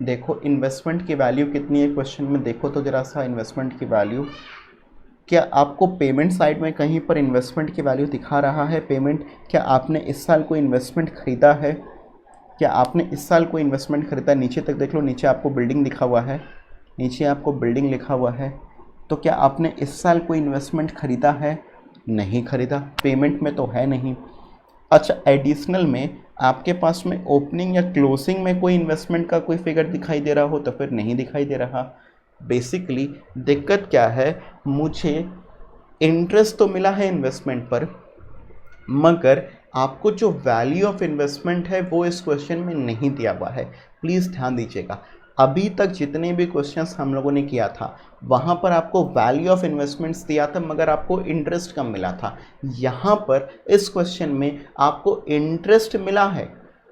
देखो इन्वेस्टमेंट की वैल्यू कितनी है क्वेश्चन में, देखो तो ज़रा सा इन्वेस्टमेंट की वैल्यू। क्या आपको पेमेंट साइड में कहीं पर इन्वेस्टमेंट की वैल्यू दिखा रहा है पेमेंट? क्या आपने इस साल कोई इन्वेस्टमेंट ख़रीदा है? क्या आपने इस साल कोई इन्वेस्टमेंट ख़रीदा? नीचे तक देख लो, नीचे आपको बिल्डिंग दिखा हुआ है, नीचे आपको बिल्डिंग लिखा हुआ है। तो क्या आपने इस साल कोई इन्वेस्टमेंट ख़रीदा है? नहीं ख़रीदा, पेमेंट में तो है नहीं। अच्छा, एडिशनल में आपके पास में ओपनिंग या क्लोजिंग में कोई इन्वेस्टमेंट का कोई फिगर दिखाई दे रहा हो तो फिर नहीं दिखाई दे रहा। बेसिकली दिक्कत क्या है, मुझे इंटरेस्ट तो मिला है इन्वेस्टमेंट पर मगर आपको जो वैल्यू ऑफ इन्वेस्टमेंट है वो इस क्वेश्चन में नहीं दिया हुआ है। प्लीज़ ध्यान दीजिएगा, अभी तक जितने भी क्वेश्चंस हम लोगों ने किया था वहाँ पर आपको वैल्यू ऑफ इन्वेस्टमेंट्स दिया था मगर आपको इंटरेस्ट कम मिला था। यहाँ पर इस क्वेश्चन में आपको इंटरेस्ट मिला है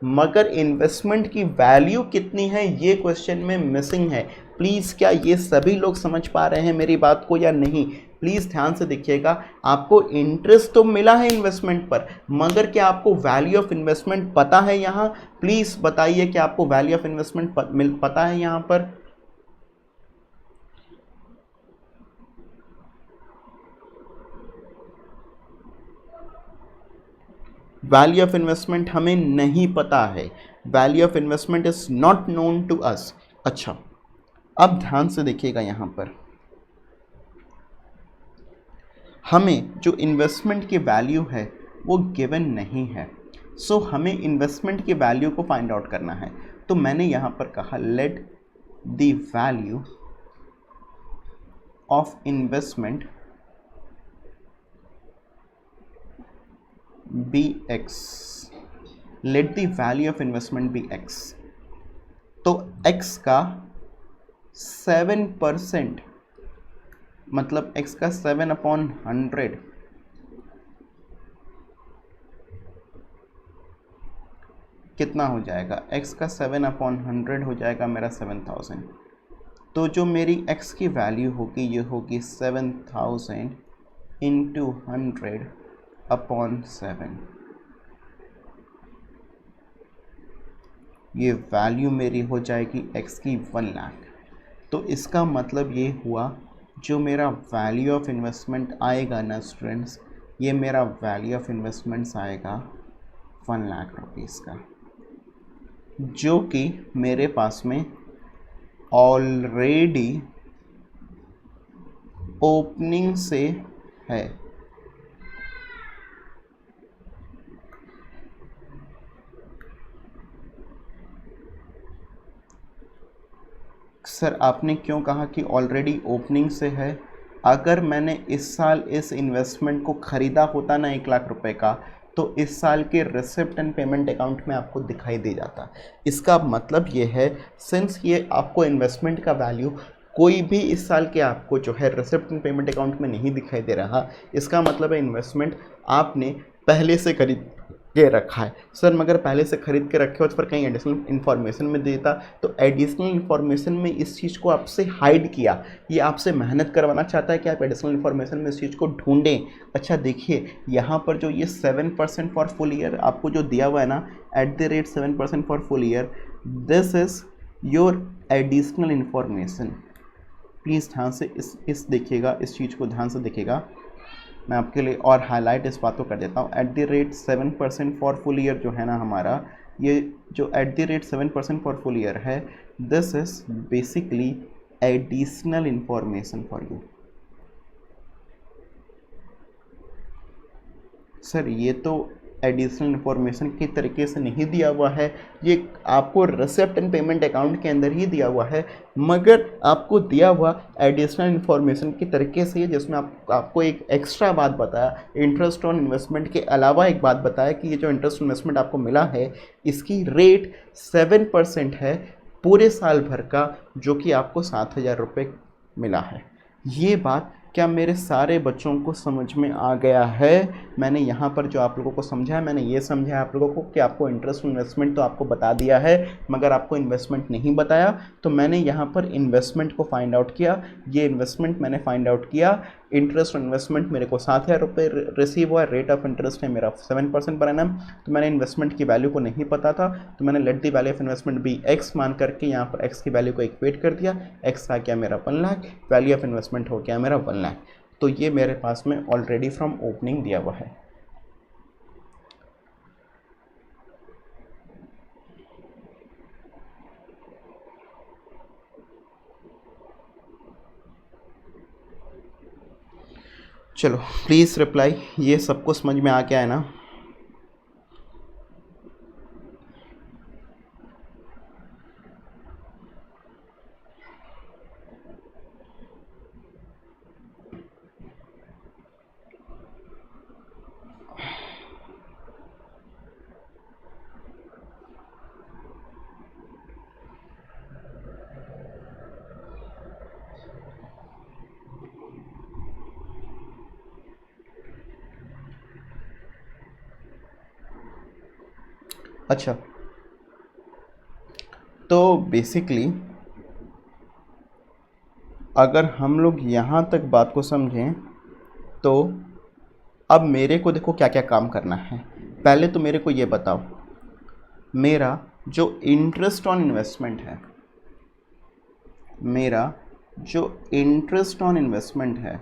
मगर इन्वेस्टमेंट की वैल्यू कितनी है ये क्वेश्चन में मिसिंग है। प्लीज़ क्या ये सभी लोग समझ पा रहे हैं मेरी बात को या नहीं? प्लीज़ ध्यान से देखिएगा। आपको इंटरेस्ट तो मिला है इन्वेस्टमेंट पर, मगर क्या आपको वैल्यू ऑफ इन्वेस्टमेंट पता है यहाँ? प्लीज़ बताइए कि आपको वैल्यू ऑफ इन्वेस्टमेंट पता है यहाँ पर? वैल्यू ऑफ इन्वेस्टमेंट हमें नहीं पता है। Value of investment is not known to us. अच्छा, अब ध्यान से देखिएगा यहाँ पर हमें जो इन्वेस्टमेंट की वैल्यू है वो गिवन नहीं है। सो हमें इन्वेस्टमेंट की वैल्यू को फाइंड आउट करना है। तो मैंने यहाँ पर कहा let the value of investment be x. Let the value of investment be x. तो x का 7%, मतलब x का 7/100 कितना हो जाएगा? x का 7/100 हो जाएगा मेरा 7000। तो जो मेरी x की वैल्यू होगी ये होगी 7000 इंटू 100/7। ये वैल्यू मेरी हो जाएगी x की 1 लाख। तो इसका मतलब ये हुआ जो मेरा वैल्यू ऑफ इन्वेस्टमेंट आएगा ना स्टूडेंट्स, ये मेरा वैल्यू ऑफ इन्वेस्टमेंट्स आएगा 1 लाख रुपीज़ का, जो कि मेरे पास में ऑलरेडी ओपनिंग से है। सर आपने क्यों कहा कि ऑलरेडी ओपनिंग से है? अगर मैंने इस साल इस इन्वेस्टमेंट को ख़रीदा होता ना 1 लाख रुपए का, तो इस साल के रिसिप्ट एंड पेमेंट अकाउंट में आपको दिखाई दे जाता। इसका मतलब ये है, सिंस ये आपको इन्वेस्टमेंट का वैल्यू कोई भी इस साल के आपको जो है रिसिप्ट एंड पेमेंट अकाउंट में नहीं दिखाई दे रहा, इसका मतलब है इन्वेस्टमेंट आपने पहले से खरीद के रखा है। सर मगर पहले से खरीद के रखे हो तो फिर कहीं एडिशनल इन्फॉर्मेशन में देता, तो एडिशनल इन्फॉर्मेशन में इस चीज़ को आपसे हाइड किया। ये आपसे मेहनत करवाना चाहता है कि आप एडिशनल इन्फॉर्मेशन में इस चीज़ को ढूंढें। अच्छा देखिए यहाँ पर जो ये 7% फॉर फुल ईयर आपको जो दिया हुआ है ना, @7% for full year, this is your additional information. Please ध्यान से इस देखिएगा, इस चीज़ को ध्यान से देखिएगा। मैं आपके लिए और हाईलाइट इस बात को कर देता हूँ। @7% फॉर फुल ईयर जो है ना हमारा, ये जो @7% फॉर फुल ईयर है, this is basically additional information for you. Sir ये तो एडिशनल इन्फॉर्मेशन के तरीके से नहीं दिया हुआ है, ये आपको रिसिप्ट एंड पेमेंट अकाउंट के अंदर ही दिया हुआ है, मगर आपको दिया हुआ एडिशनल इन्फॉर्मेशन के तरीके से, जिसमें आपको एक एक्स्ट्रा बात बताया, इंटरेस्ट ऑन इन्वेस्टमेंट के अलावा एक बात बताया कि ये जो इंटरेस्ट इन्वेस्टमेंट आपको मिला है इसकी रेट 7% है पूरे साल भर का, जो कि आपको 7000 रुपये मिला है। ये बात क्या मेरे सारे बच्चों को समझ में आ गया है? मैंने यहाँ पर जो आप लोगों को समझाया, मैंने ये समझाया आप लोगों को कि आपको इंटरेस्ट इन्वेस्टमेंट तो आपको बता दिया है, मगर आपको इन्वेस्टमेंट नहीं बताया। तो मैंने यहाँ पर इन्वेस्टमेंट को फाइंड आउट किया। ये इन्वेस्टमेंट मैंने फाइंड आउट किया। इंटरेस्ट इन्वेस्टमेंट मेरे को 7000 रुपये रिसीव हुआ, रेट ऑफ इंटरेस्ट है मेरा 7% पर एनम। तो मैंने इन्वेस्टमेंट की वैल्यू को नहीं पता था, तो मैंने let the value of investment be x मान करके यहाँ पर एक्स की वैल्यू को इक्वेट कर दिया। एक्स आ गया मेरा 1 लाख, वैल्यू ऑफ इन्वेस्टमेंट हो गया मेरा 1 लाख। तो ये मेरे पास में ऑलरेडी फ्रॉम ओपनिंग दिया हुआ है। चलो प्लीज़ रिप्लाई, ये सबको समझ में आ गया है ना? अच्छा तो बेसिकली अगर हम लोग यहाँ तक बात को समझें तो अब मेरे को देखो क्या क्या काम करना है। पहले तो मेरे को ये बताओ, मेरा जो इंटरेस्ट ऑन इन्वेस्टमेंट है, मेरा जो इंटरेस्ट ऑन इन्वेस्टमेंट है,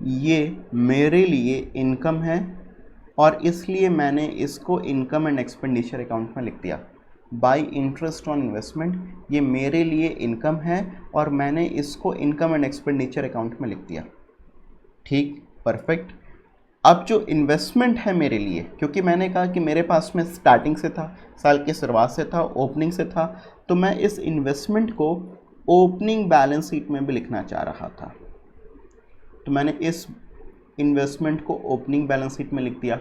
ये मेरे लिए इनकम है और इसलिए मैंने इसको इनकम एंड एक्सपेंडिचर अकाउंट में लिख दिया। बाय इंटरेस्ट ऑन इन्वेस्टमेंट, ये मेरे लिए इनकम है और मैंने इसको इनकम एंड एक्सपेंडिचर अकाउंट में लिख दिया। ठीक, परफेक्ट। अब जो इन्वेस्टमेंट है मेरे लिए, क्योंकि मैंने कहा कि मेरे पास में स्टार्टिंग से था, साल की शुरुआत से था, ओपनिंग से था, तो मैं इस इन्वेस्टमेंट को ओपनिंग बैलेंस शीट में भी लिखना चाह रहा था। तो मैंने इस इन्वेस्टमेंट को ओपनिंग बैलेंस शीट में लिख दिया।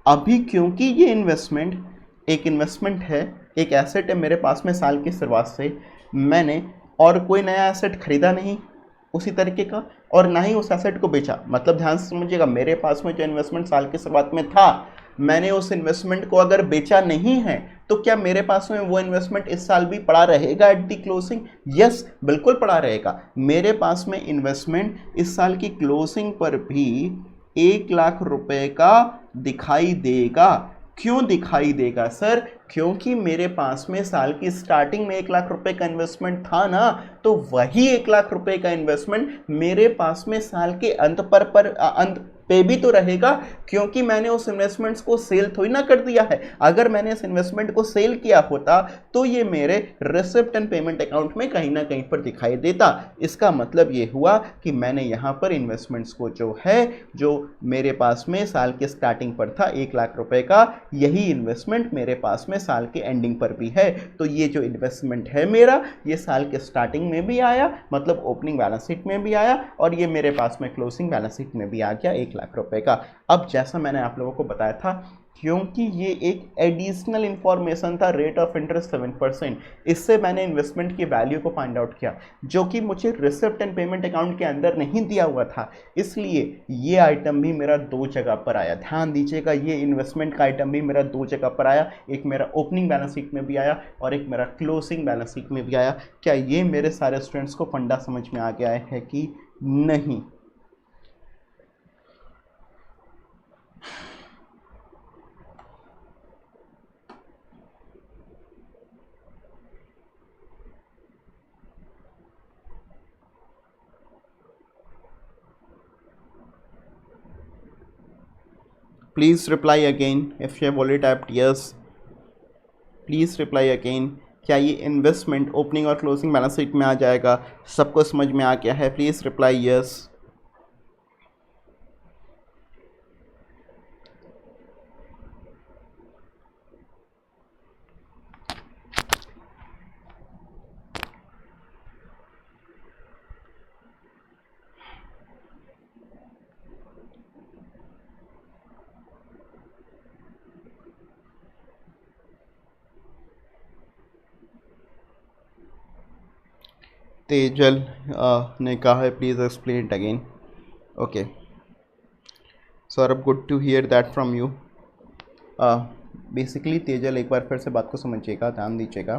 अभी क्योंकि ये इन्वेस्टमेंट एक इन्वेस्टमेंट है, एक एसेट है मेरे पास में साल की शुरुआत से, मैंने और कोई नया एसेट खरीदा नहीं उसी तरीके का और ना ही उस एसेट को बेचा। मतलब ध्यान से समझिएगा, मेरे पास में जो इन्वेस्टमेंट साल की शुरुआत में था, मैंने उस इन्वेस्टमेंट को अगर बेचा नहीं है तो क्या मेरे पास में वो इन्वेस्टमेंट इस साल भी पड़ा रहेगा एट दी क्लोजिंग? यस, बिल्कुल पड़ा रहेगा। मेरे पास में इन्वेस्टमेंट इस साल की क्लोजिंग पर भी 1,00,000 रुपए का दिखाई देगा। क्यों दिखाई देगा सर? क्योंकि मेरे पास में साल की स्टार्टिंग में 1,00,000 रुपए का इन्वेस्टमेंट था ना, तो वही 1,00,000 रुपए का इन्वेस्टमेंट मेरे पास में साल के अंत अंत पे भी तो रहेगा, क्योंकि मैंने उस इन्वेस्टमेंट्स को सेल थोड़ी ना कर दिया है। अगर मैंने इस इन्वेस्टमेंट को सेल किया होता तो ये मेरे रिसिप्ट एंड पेमेंट अकाउंट में कहीं ना कहीं पर दिखाई देता। इसका मतलब ये हुआ कि मैंने यहाँ पर इन्वेस्टमेंट्स को जो मेरे पास में साल के स्टार्टिंग पर था 1,00,000 रुपए का, यही इन्वेस्टमेंट मेरे पास में साल के एंडिंग पर भी है। तो ये जो इन्वेस्टमेंट है मेरा, ये साल के स्टार्टिंग में भी आया, मतलब ओपनिंग बैलेंस शीट में भी आया, और ये मेरे पास में क्लोजिंग बैलेंस शीट में भी आ गया 1,00,000 रुपए का। अब जैसा मैंने आप लोगों को बताया था, क्योंकि ये एक एडिशनल इंफॉर्मेशन था, रेट ऑफ इंटरेस्ट 7%, इससे मैंने इन्वेस्टमेंट की वैल्यू को फाइंड आउट किया, जो कि मुझे रिसिप्ट एंड पेमेंट अकाउंट के अंदर नहीं दिया हुआ था। इसलिए ये आइटम भी मेरा 2 जगह पर आया। ध्यान दीजिएगा, ये इन्वेस्टमेंट का आइटम भी मेरा 2 जगह पर आया। एक मेरा ओपनिंग बैलेंस शीट में भी आया और एक मेरा क्लोजिंग बैलेंस शीट में भी आया। क्या ये मेरे सारे स्टूडेंट्स को फंडा समझ में आ गया है कि नहीं? Please reply again if you have already typed yes. Please reply again. क्या ये इन्वेस्टमेंट ओपनिंग और क्लोजिंग बैलेंस शीट में आ जाएगा? सबको समझ में आ गया है? Please reply yes. तेजल ने कहा है please explain it again. Okay Saurabh, good to hear that from you. Basically Tejal, एक बार फिर से बात को समझिएगा, ध्यान दीजिएगा।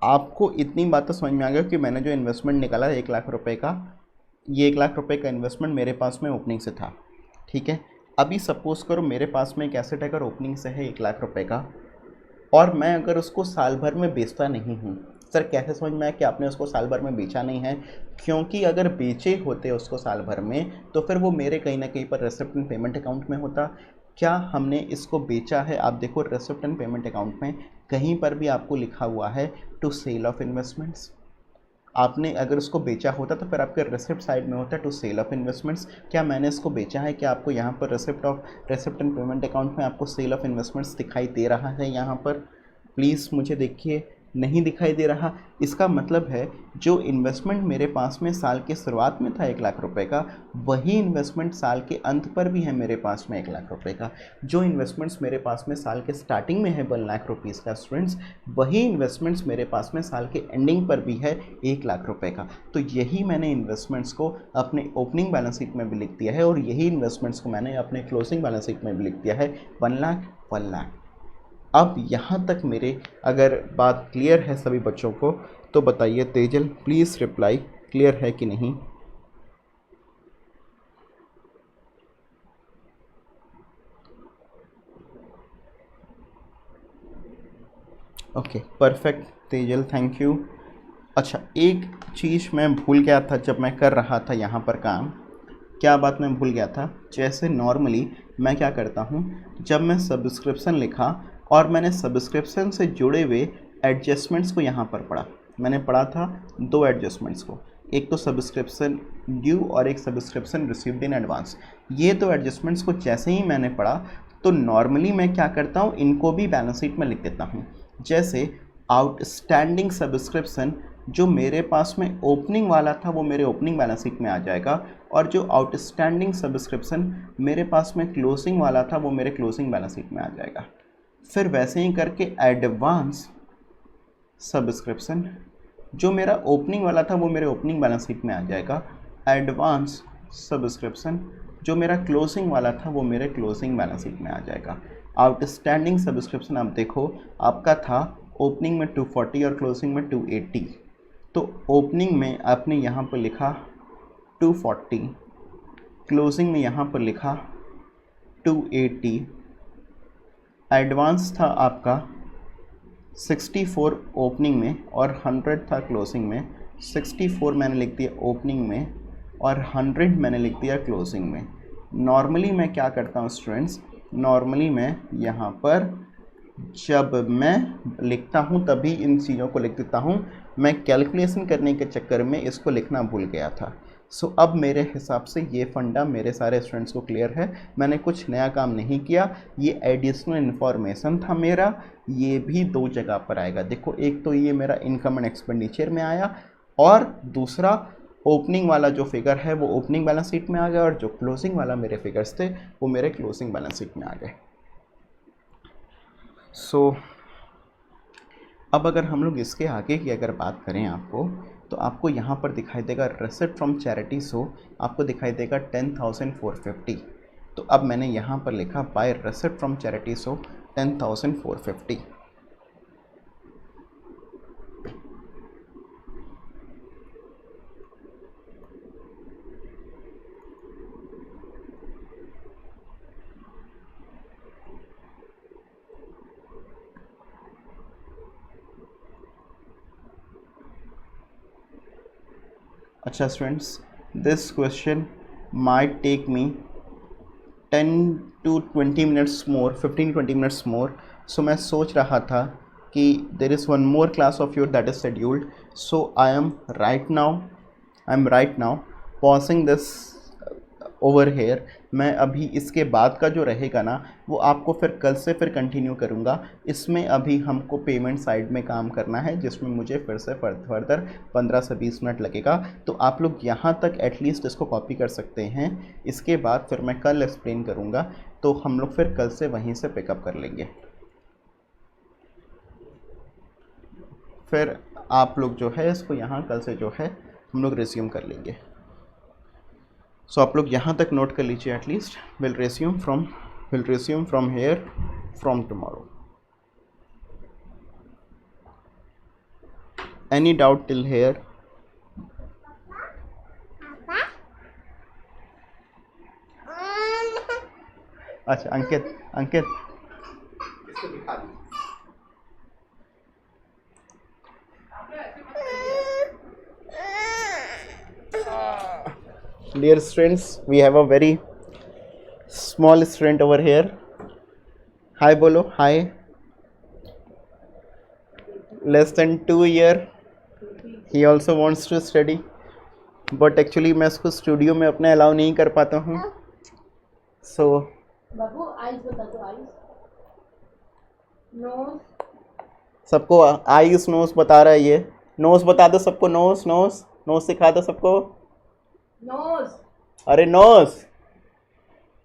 आपको इतनी बात तो समझ में आ गया कि मैंने जो इन्वेस्टमेंट निकाला है 1,00,000 रुपए का, ये 1,00,000 रुपए का इन्वेस्टमेंट मेरे पास में ओपनिंग से था। ठीक है, अभी सपोज करो मेरे पास में एक एसेट अगर ओपनिंग से है 1,00,000 रुपए का, और मैं अगर उसको साल भर में बेचता नहीं हूँ। सर कैसे समझ में आया कि आपने उसको साल भर में बेचा नहीं है? क्योंकि अगर बेचे होते उसको साल भर में तो फिर वो मेरे कहीं ना कहीं पर रिसिप्ट एंड पेमेंट अकाउंट में होता। क्या हमने इसको बेचा है? आप देखो रिसिप्ट एंड पेमेंट अकाउंट में कहीं पर भी आपको लिखा हुआ है टू सेल ऑफ इन्वेस्टमेंट्स। आपने अगर उसको बेचा होता तो फिर आपके रिसिप्ट साइड में होता है टू सेल ऑफ इन्वेस्टमेंट्स। क्या मैंने इसको बेचा है? क्या आपको यहाँ पर रिसिप्ट एंड पेमेंट अकाउंट में आपको सेल ऑफ इन्वेस्टमेंट्स दिखाई दे रहा है यहाँ पर? प्लीज़ मुझे देखिए, नहीं दिखाई दे रहा। इसका मतलब है जो इन्वेस्टमेंट मेरे पास में साल के शुरुआत में था 1 लाख रुपए का, वही इन्वेस्टमेंट साल के अंत पर भी है मेरे पास में 1 लाख रुपए का। जो इन्वेस्टमेंट्स मेरे पास में साल के स्टार्टिंग में है 1 लाख रुपीज़ का स्टूडेंट्स, वही इन्वेस्टमेंट्स मेरे पास में साल के एंडिंग पर भी है 1 लाख रुपए का। तो यही मैंने इन्वेस्टमेंट्स को अपने ओपनिंग बैलेंस शीट में भी लिख दिया है और यही इन्वेस्टमेंट्स को मैंने अपने क्लोजिंग बैलेंस शीट में भी लिख दिया है 1 लाख 1 लाख। अब यहाँ तक मेरे अगर बात क्लियर है सभी बच्चों को तो बताइए तेजल प्लीज़ रिप्लाई, क्लियर है कि नहीं? Okay perfect Tejal, thank you. अच्छा एक चीज़ मैं भूल गया था जब मैं कर रहा था यहाँ पर काम। क्या बात मैं भूल गया था? जैसे नॉर्मली मैं क्या करता हूँ, जब मैं सब्सक्रिप्शन लिखा और मैंने सब्सक्रिप्शन से जुड़े हुए एडजस्टमेंट्स को यहाँ पर पढ़ा। मैंने पढ़ा था 2 एडजस्टमेंट्स को, एक तो सब्सक्रिप्शन ड्यू और एक सब्सक्रिप्शन रिसीव्ड इन एडवांस। ये 2 एडजस्टमेंट्स को जैसे ही मैंने पढ़ा तो नॉर्मली मैं क्या करता हूँ, इनको भी बैलेंस शीट में लिख देता हूँ। जैसे आउटस्टैंडिंग सब्सक्रिप्शन जो मेरे पास में ओपनिंग वाला था वो मेरे ओपनिंग बैलेंस शीट में आ जाएगा, और जो आउटस्टैंडिंग सब्सक्रिप्शन मेरे पास में क्लोजिंग वाला था वो मेरे क्लोजिंग बैलेंस शीट में आ जाएगा। फिर वैसे ही करके एडवांस सब्सक्रिप्शन जो मेरा ओपनिंग वाला था वो मेरे ओपनिंग बैलेंस शीट में आ जाएगा। एडवांस सब्सक्रिप्शन जो मेरा क्लोजिंग वाला था वो मेरे क्लोजिंग बैलेंस शीट में आ जाएगा। आउटस्टैंडिंग सब्सक्रिप्शन आप देखो आपका था ओपनिंग में 240 और क्लोजिंग में 280, तो ओपनिंग में आपने यहाँ पर लिखा 240, क्लोजिंग में यहाँ पर लिखा 280। एडवांस था आपका 64 ओपनिंग में और 100 था क्लोजिंग में। 64 मैंने लिख दिया ओपनिंग में और 100 मैंने लिख दिया क्लोजिंग में। नॉर्मली मैं क्या करता हूँ स्टूडेंट्स, नॉर्मली मैं यहाँ पर जब मैं लिखता हूँ तभी इन चीज़ों को लिख देता हूँ। मैं कैलकुलेशन करने के चक्कर में इसको लिखना भूल गया था। सो अब मेरे हिसाब से ये फंडा मेरे सारे स्टूडेंट्स को क्लियर है। मैंने कुछ नया काम नहीं किया, ये एडिशनल इन्फॉर्मेशन था मेरा। ये भी 2 जगह पर आएगा। देखो एक तो ये मेरा इनकम एंड एक्सपेंडिचर में आया और दूसरा ओपनिंग वाला जो फिगर है वो ओपनिंग बैलेंस शीट में आ गया और जो क्लोजिंग वाला मेरे फिगर्स थे वो मेरे क्लोजिंग बैलेंस शीट में आ गए। सो अब अगर हम लोग इसके आगे की अगर बात करें आपको, तो आपको यहाँ पर दिखाई देगा रिसिप्ट फ्रॉम चैरिटी शो, आपको दिखाई देगा 10,450। तो अब मैंने यहाँ पर लिखा by receipt from charity show 10,450। अच्छा students, this question might take me 10 to 20 minutes more, 15-20 minutes more. So मैं सोच रहा था कि there is one more class of your that is scheduled, so I am right now pausing this over here. मैं अभी इसके बाद का जो रहेगा ना वो आपको फिर कल से फिर कंटिन्यू करूँगा। इसमें अभी हमको पेमेंट साइड में काम करना है जिसमें मुझे फिर से फर्दर 15 से 20 मिनट लगेगा। तो आप लोग यहाँ तक एटलीस्ट इसको कॉपी कर सकते हैं। इसके बाद फिर मैं कल एक्सप्लेन करूँगा, तो हम लोग फिर कल से वहीं से पिकअप कर लेंगे। फिर आप लोग जो है इसको यहाँ कल से जो है हम लोग रिज्यूम कर लेंगे। सो आप लोग यहाँ तक नोट कर लीजिए at least, will resume from here from tomorrow. Any doubt till here? अच्छा अंकित इसको दिखा दीजिए। Dear students, we have a very small student over here. Hi bolo, hi. Less than 2 year, he also wants to study, but actually मैं इसको studio में अपने allow नहीं कर पाता हूँ। So बाबू आइज बता दो, आइज, नोज, सबको आईज नोज बता रहा है ये। नोज बता दो सबको, नोज नोज नोज सिखा दो सबको। नोज। अरे नोज।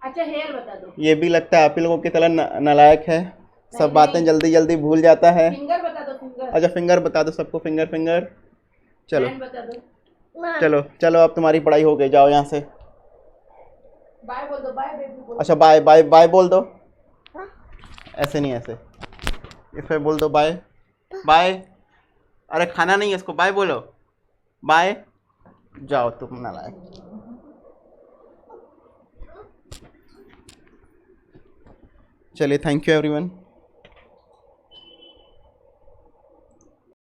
अच्छा हेयर बता दो। ये भी लगता है आप ही लोगों की तरह नालायक है, सब नहीं, बातें नहीं। जल्दी जल्दी भूल जाता है। फिंगर बता दो, फिंगर। अच्छा फिंगर बता दो सबको, फिंगर फिंगर। चलो हैंड बता दो। चलो चलो, अब तुम्हारी पढ़ाई हो गई, जाओ यहाँ से। बाय बोल दो, बाय बेबी बोल। अच्छा बाय बाय बाय बोल दो। ऐसे नहीं, ऐसे इसे बोल दो बाय बाय। अरे खाना नहीं है इसको, बाय बोलो, बाय। जाओ तुम नालायक। चलिए, थैंक यू एवरीवन।